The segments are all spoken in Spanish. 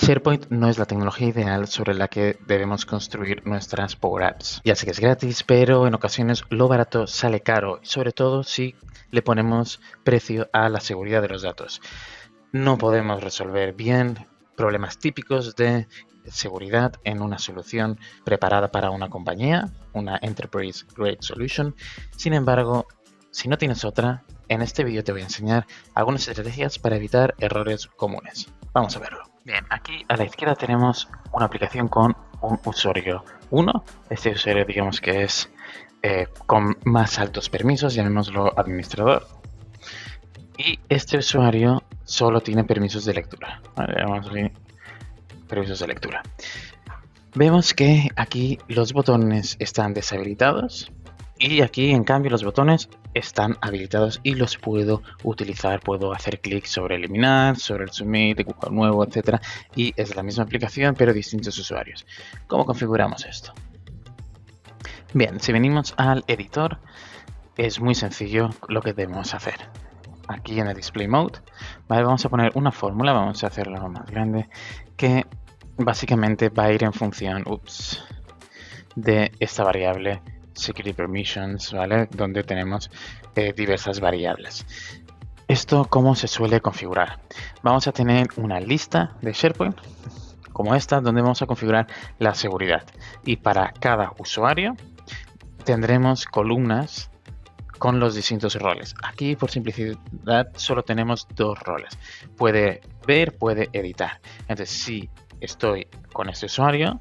SharePoint no es la tecnología ideal sobre la que debemos construir nuestras Power Apps. Ya sé que es gratis, pero en ocasiones lo barato sale caro, sobre todo si le ponemos precio a la seguridad de los datos. No podemos resolver bien problemas típicos de seguridad en una solución preparada para una compañía, una Enterprise Grade Solution. Sin embargo, si no tienes otra, en este vídeo te voy a enseñar algunas estrategias para evitar errores comunes. Vamos a verlo. Bien, aquí a la izquierda tenemos una aplicación con un usuario 1. Este usuario digamos que es con más altos permisos, llamémoslo administrador. Y este usuario solo tiene permisos de lectura. Vale, vamos a ver, permisos de lectura. Vemos que aquí los botones están deshabilitados y aquí en cambio los botones están habilitados y los puedo utilizar. Puedo hacer clic sobre eliminar, sobre el submit, dibujar nuevo, etc. Y es la misma aplicación pero distintos usuarios. ¿Cómo configuramos esto? Bien, si venimos al editor, es muy sencillo lo que debemos hacer. Aquí en el display mode, ¿vale? Vamos a poner una fórmula, vamos a hacerla más grande, que básicamente va a ir en función de esta variable security permissions, ¿vale? Donde tenemos diversas variables. Esto, ¿cómo se suele configurar? Vamos a tener una lista de SharePoint como esta, donde vamos a configurar la seguridad, y para cada usuario tendremos columnas con los distintos roles. Aquí por simplicidad solo tenemos dos roles. Puede ver, puede editar. Entonces si estoy con este usuario,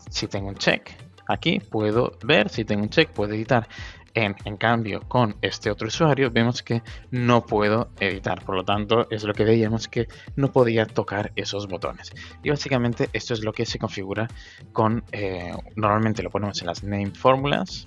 si tengo un check, aquí puedo ver, si tengo un check, puedo editar. En cambio, con este otro usuario vemos que no puedo editar, por lo tanto es lo que veíamos, que no podía tocar esos botones. Y básicamente esto es lo que se configura con, normalmente lo ponemos en las name fórmulas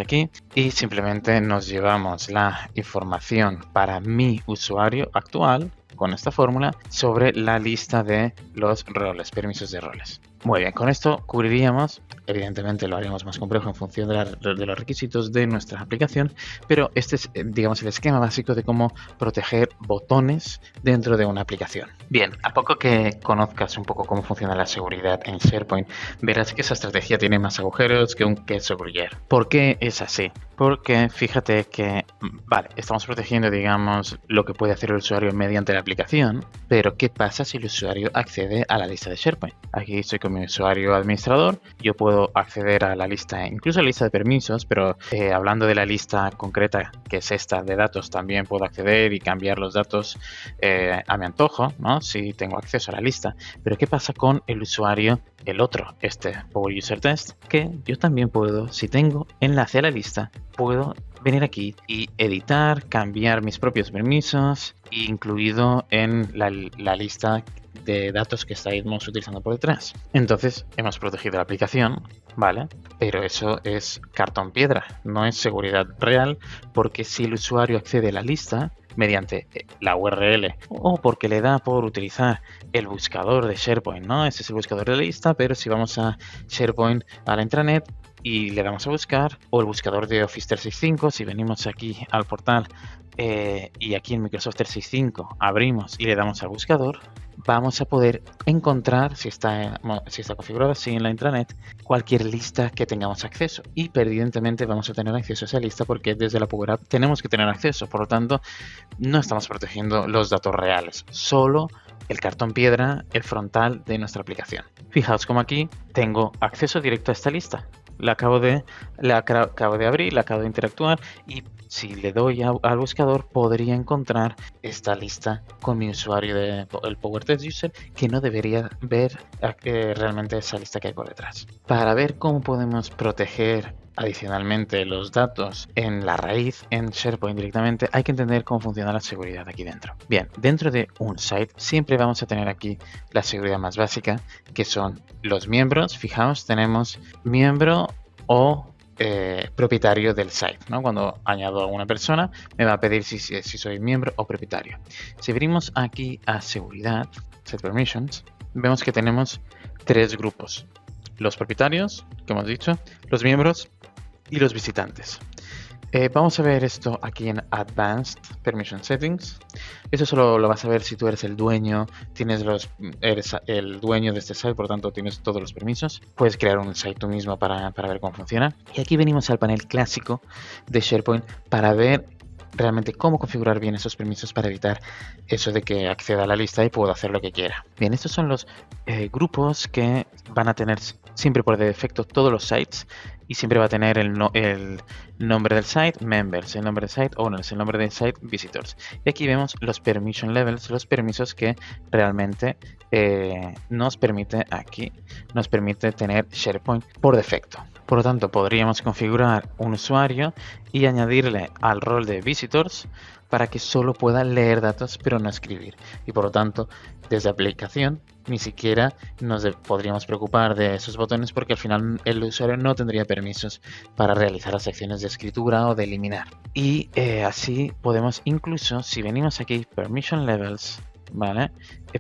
aquí, y simplemente nos llevamos la información para mi usuario actual con esta fórmula sobre la lista de los roles, permisos de roles. Muy bien, con esto cubriríamos, evidentemente lo haríamos más complejo en función de los requisitos de nuestra aplicación, pero este es, digamos, el esquema básico de cómo proteger botones dentro de una aplicación. Bien, a poco que conozcas un poco cómo funciona la seguridad en SharePoint, verás que esa estrategia tiene más agujeros que un queso gruyere. ¿Por qué es así? Porque fíjate que, vale, estamos protegiendo, digamos, lo que puede hacer el usuario mediante la aplicación, pero ¿qué pasa si el usuario accede a la lista de SharePoint? Aquí estoy con mi usuario administrador, yo puedo acceder a la lista, incluso a la lista de permisos, pero hablando de la lista concreta, que es esta de datos, también puedo acceder y cambiar los datos a mi antojo, ¿no? Si tengo acceso a la lista. Pero ¿qué pasa con el usuario, el otro, este Power User Test? Que yo también puedo, si tengo enlace a la lista, puedo venir aquí y editar, cambiar mis propios permisos, incluido en la lista de datos que estábamos utilizando por detrás. Entonces hemos protegido la aplicación, ¿vale? Pero eso es cartón piedra, no es seguridad real, porque si el usuario accede a la lista mediante la URL o porque le da por utilizar el buscador de SharePoint, ¿no? Este es el buscador de la lista, pero si vamos a SharePoint, a la intranet, y le damos a buscar, o el buscador de Office 365, si venimos aquí al portal y aquí en Microsoft 365 abrimos y le damos al buscador, vamos a poder encontrar, si está configurado así en la intranet, cualquier lista que tengamos acceso, y evidentemente vamos a tener acceso a esa lista porque desde la Power App tenemos que tener acceso. Por lo tanto, no estamos protegiendo los datos reales, solo el cartón piedra, el frontal de nuestra aplicación. Fijaos como aquí tengo acceso directo a esta lista. La acabo de abrir, la acabo de interactuar, y si le doy al buscador podría encontrar esta lista con mi usuario del Power Test User, que no debería ver realmente esa lista que hay por detrás. Para ver cómo podemos proteger adicionalmente los datos en la raíz, en SharePoint directamente, hay que entender cómo funciona la seguridad aquí dentro. Bien, dentro de un site siempre vamos a tener aquí la seguridad más básica, que son los miembros. Fijaos, tenemos miembro o propietario del site, ¿no? Cuando añado a una persona me va a pedir si soy miembro o propietario. Si venimos aquí a seguridad, set permissions, vemos que tenemos tres grupos: los propietarios, que hemos dicho, los miembros y los visitantes. Vamos a ver esto aquí en Advanced Permission Settings. Eso solo lo vas a ver si tú eres el dueño, eres el dueño de este site, por lo tanto tienes todos los permisos. Puedes crear un site tú mismo para ver cómo funciona. Y aquí venimos al panel clásico de SharePoint para ver realmente cómo configurar bien esos permisos para evitar eso de que acceda a la lista y pueda hacer lo que quiera. Bien, estos son los grupos que van a tener siempre por defecto todos los sites y siempre va a tener el nombre del site, members, el nombre del site, owners, el nombre del site, visitors. Y aquí vemos los permission levels, los permisos que realmente nos permite tener SharePoint por defecto. Por lo tanto, podríamos configurar un usuario y añadirle al rol de visitors para que solo pueda leer datos pero no escribir. Y por lo tanto, desde aplicación ni siquiera nos podríamos preocupar de esos botones porque al final el usuario no tendría permisos para realizar las acciones de escritura o de eliminar. Y así podemos incluso, si venimos aquí, Permission Levels, ¿vale?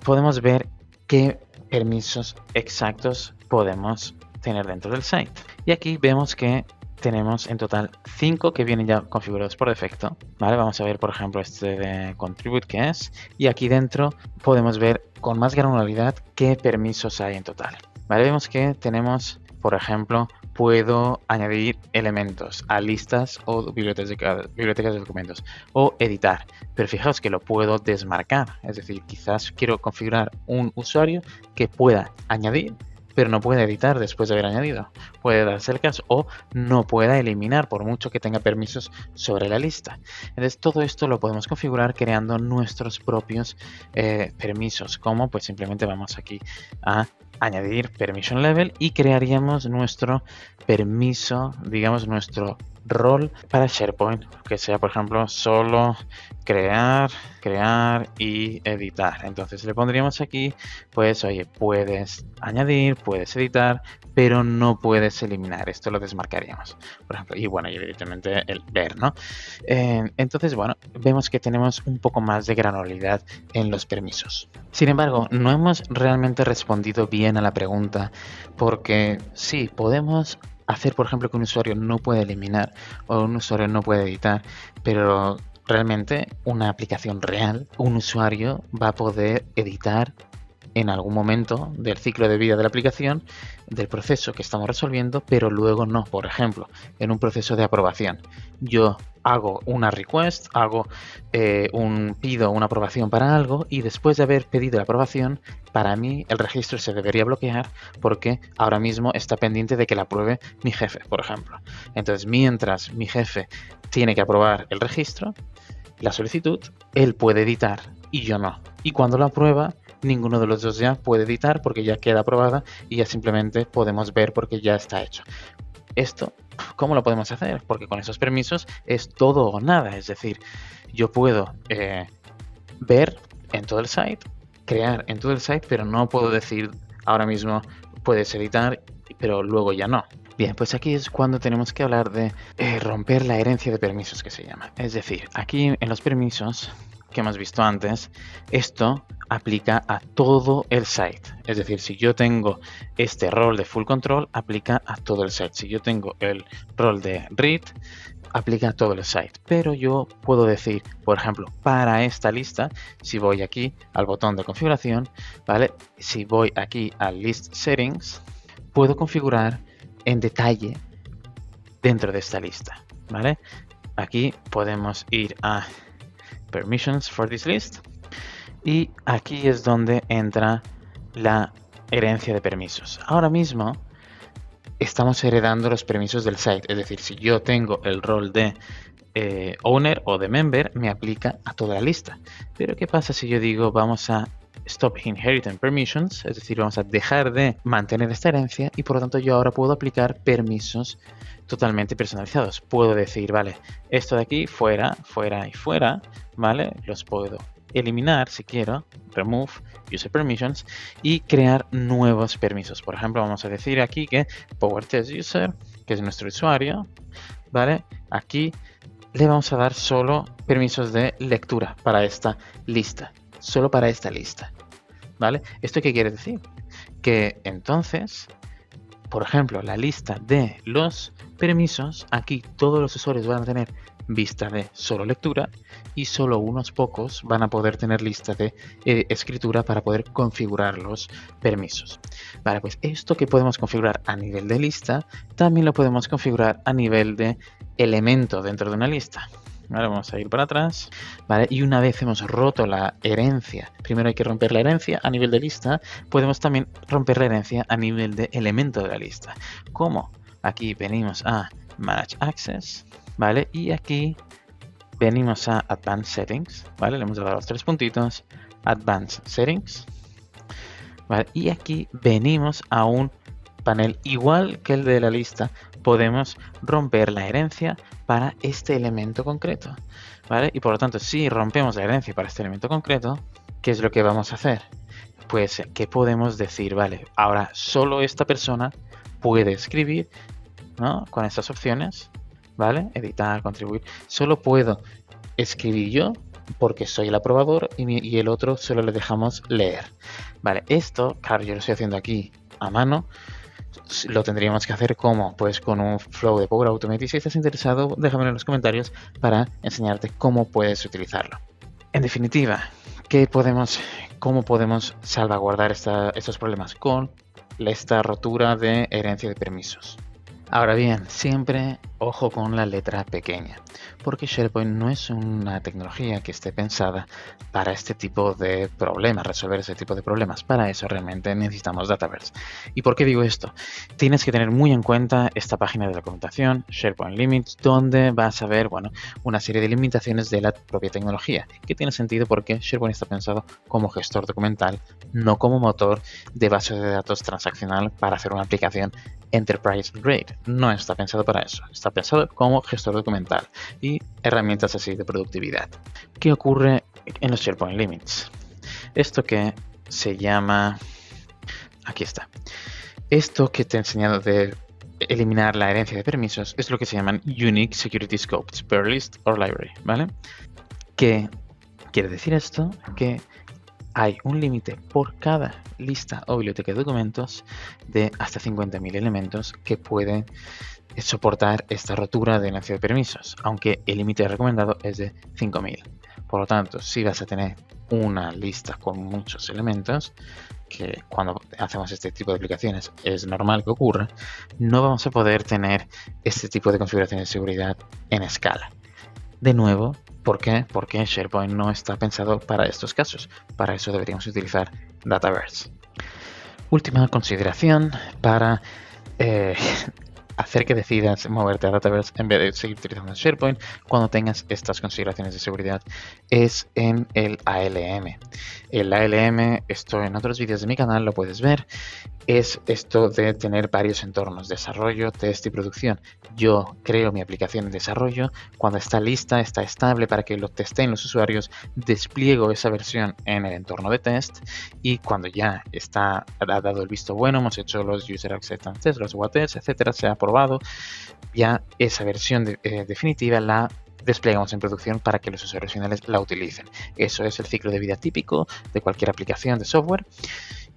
Podemos ver qué permisos exactos podemos tener dentro del site. Y aquí vemos que tenemos en total 5 que vienen ya configurados por defecto, ¿vale? Vamos a ver, por ejemplo, este de Contribute que es, y aquí dentro podemos ver con más granularidad qué permisos hay en total, ¿vale? Vemos que tenemos, por ejemplo, puedo añadir elementos a listas o bibliotecas de documentos o editar, pero fijaos que lo puedo desmarcar, es decir, quizás quiero configurar un usuario que pueda añadir pero no puede editar después de haber añadido. Puede darse el caso o no pueda eliminar por mucho que tenga permisos sobre la lista. Entonces todo esto lo podemos configurar creando nuestros propios permisos, como pues simplemente vamos aquí a añadir permission level y crearíamos nuestro permiso, digamos nuestro rol para SharePoint, que sea por ejemplo solo crear y editar. Entonces le pondríamos aquí, pues oye, puedes añadir, puedes editar, pero no puedes eliminar. Esto lo desmarcaríamos, por ejemplo, y bueno, y evidentemente el ver, ¿no? Entonces, bueno, vemos que tenemos un poco más de granularidad en los permisos. Sin embargo, no hemos realmente respondido bien a la pregunta, porque sí, podemos hacer, por ejemplo, que un usuario no puede eliminar o un usuario no puede editar, pero realmente una aplicación real, un usuario va a poder editar en algún momento del ciclo de vida de la aplicación, del proceso que estamos resolviendo, pero luego no. Por ejemplo, en un proceso de aprobación, yo hago una request, pido una aprobación para algo y después de haber pedido la aprobación, para mí el registro se debería bloquear porque ahora mismo está pendiente de que la apruebe mi jefe, por ejemplo. Entonces, mientras mi jefe tiene que aprobar el registro, la solicitud, él puede editar y yo no. Y cuando la aprueba, ninguno de los dos ya puede editar porque ya queda aprobada y ya simplemente podemos ver porque ya está hecho. Esto, ¿cómo lo podemos hacer? Porque con esos permisos es todo o nada. Es decir, yo puedo ver en todo el site, crear en todo el site, pero no puedo decir ahora mismo puedes editar, pero luego ya no. Bien, pues aquí es cuando tenemos que hablar de romper la herencia de permisos que se llama. Es decir, aquí en los permisos que hemos visto antes, esto aplica a todo el site. Es decir, si yo tengo este rol de full control, aplica a todo el site. Si yo tengo el rol de read, aplica a todo el site. Pero yo puedo decir, por ejemplo, para esta lista, si voy aquí al botón de configuración, ¿vale? Si voy aquí a list settings, puedo configurar en detalle dentro de esta lista, ¿vale? Aquí podemos ir a permissions for this list y aquí es donde entra la herencia de permisos. Ahora mismo estamos heredando los permisos del site, es decir, si yo tengo el rol de owner o de member, me aplica a toda la lista. Pero ¿qué pasa si yo digo vamos a stop inheriting permissions? Es decir, vamos a dejar de mantener esta herencia y por lo tanto yo ahora puedo aplicar permisos totalmente personalizados. Puedo decir, vale, esto de aquí fuera, fuera y fuera, ¿vale? Los puedo eliminar si quiero, remove user permissions y crear nuevos permisos. Por ejemplo, vamos a decir aquí que PowerTestUser, que es nuestro usuario, ¿vale? Aquí le vamos a dar solo permisos de lectura para esta lista, solo para esta lista, ¿vale? ¿Esto qué quiere decir? Que entonces por ejemplo, la lista de los permisos, aquí todos los usuarios van a tener vista de solo lectura y solo unos pocos van a poder tener lista de escritura para poder configurar los permisos. Vale, pues esto que podemos configurar a nivel de lista, también lo podemos configurar a nivel de elemento dentro de una lista. Ahora vamos a ir para atrás, ¿vale? Y una vez hemos roto la herencia, primero hay que romper la herencia a nivel de lista, podemos también romper la herencia a nivel de elemento de la lista. ¿Cómo? Aquí venimos a Manage Access, ¿vale? Y aquí venimos a Advanced Settings, ¿vale? Le hemos dado los 3 puntitos, Advanced Settings, ¿vale? Y aquí venimos a un panel igual que el de la lista, podemos romper la herencia para este elemento concreto, ¿vale? Y por lo tanto, si rompemos la herencia para este elemento concreto, ¿qué es lo que vamos a hacer? Pues, ¿qué podemos decir? Vale, ahora solo esta persona puede escribir, ¿no? Con estas opciones, ¿vale? Editar, contribuir. Solo puedo escribir yo porque soy el aprobador y el otro solo le dejamos leer. Vale, esto, claro, yo lo estoy haciendo aquí a mano. Lo tendríamos que hacer como, pues con un flow de Power Automate. Y si estás interesado, déjamelo en los comentarios para enseñarte cómo puedes utilizarlo. En definitiva, ¿cómo podemos salvaguardar estos problemas con esta rotura de herencia de permisos? Ahora bien, siempre ojo con la letra pequeña, porque SharePoint no es una tecnología que esté pensada para este tipo de problemas, resolver ese tipo de problemas. Para eso realmente necesitamos Dataverse. ¿Y por qué digo esto? Tienes que tener muy en cuenta esta página de documentación, SharePoint Limits, donde vas a ver, bueno, una serie de limitaciones de la propia tecnología, que tiene sentido porque SharePoint está pensado como gestor documental, no como motor de base de datos transaccional para hacer una aplicación Enterprise Grade. No está pensado para eso, está pensado como gestor documental y herramientas así de productividad. ¿Qué ocurre en los SharePoint Limits? Esto que se llama... Aquí está. Esto que te he enseñado de eliminar la herencia de permisos es lo que se llaman Unique Security Scopes per List or Library, ¿vale? ¿Qué quiere decir esto? Que hay un límite por cada lista o biblioteca de documentos de hasta 50.000 elementos que pueden soportar esta rotura de herencia de permisos, aunque el límite recomendado es de 5.000. Por lo tanto, si vas a tener una lista con muchos elementos, que cuando hacemos este tipo de aplicaciones es normal que ocurra, no vamos a poder tener este tipo de configuración de seguridad en escala. De nuevo, ¿por qué? Porque SharePoint no está pensado para estos casos. Para eso deberíamos utilizar Dataverse. Última consideración para hacer que decidas moverte a Dataverse en vez de seguir utilizando SharePoint cuando tengas estas consideraciones de seguridad es en el ALM. El ALM, esto en otros vídeos de mi canal lo puedes ver, es esto de tener varios entornos, desarrollo, test y producción. Yo creo mi aplicación en desarrollo, cuando está lista, está estable para que lo testeen los usuarios, despliego esa versión en el entorno de test y cuando ya ha dado el visto bueno, hemos hecho los User Acceptance Tests, los UAT tests, etcétera, se ha aprobado, ya esa versión definitiva la desplegamos en producción para que los usuarios finales la utilicen. Eso es el ciclo de vida típico de cualquier aplicación de software.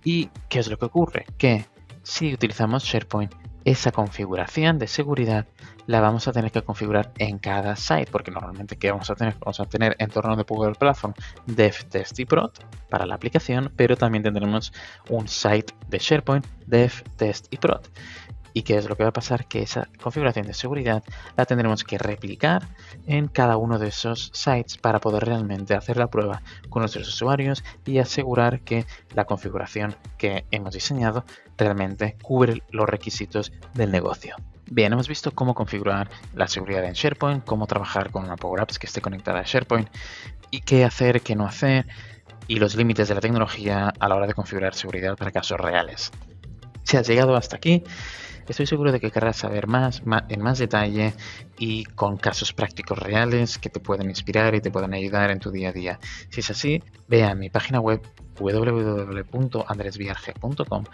¿Y qué es lo que ocurre? Que si utilizamos SharePoint, esa configuración de seguridad la vamos a tener que configurar en cada site, porque normalmente ¿qué vamos a tener? Vamos a tener entorno de Power Platform, Dev, Test y Prod para la aplicación, pero también tendremos un site de SharePoint, Dev, Test y Prod. ¿Y qué es lo que va a pasar? Que esa configuración de seguridad la tendremos que replicar en cada uno de esos sites para poder realmente hacer la prueba con nuestros usuarios y asegurar que la configuración que hemos diseñado realmente cubre los requisitos del negocio. Bien, hemos visto cómo configurar la seguridad en SharePoint, cómo trabajar con una Power Apps que esté conectada a SharePoint y qué hacer, qué no hacer y los límites de la tecnología a la hora de configurar seguridad para casos reales. Si has llegado hasta aquí, estoy seguro de que querrás saber en más detalle y con casos prácticos reales que te pueden inspirar y te pueden ayudar en tu día a día. Si es así, ve a mi página web www.andresviarge.com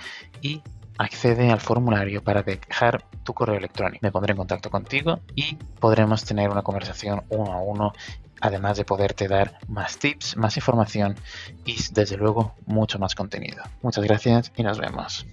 y accede al formulario para dejar tu correo electrónico. Me pondré en contacto contigo y podremos tener una conversación uno a uno, además de poderte dar más tips, más información y desde luego mucho más contenido. Muchas gracias y nos vemos.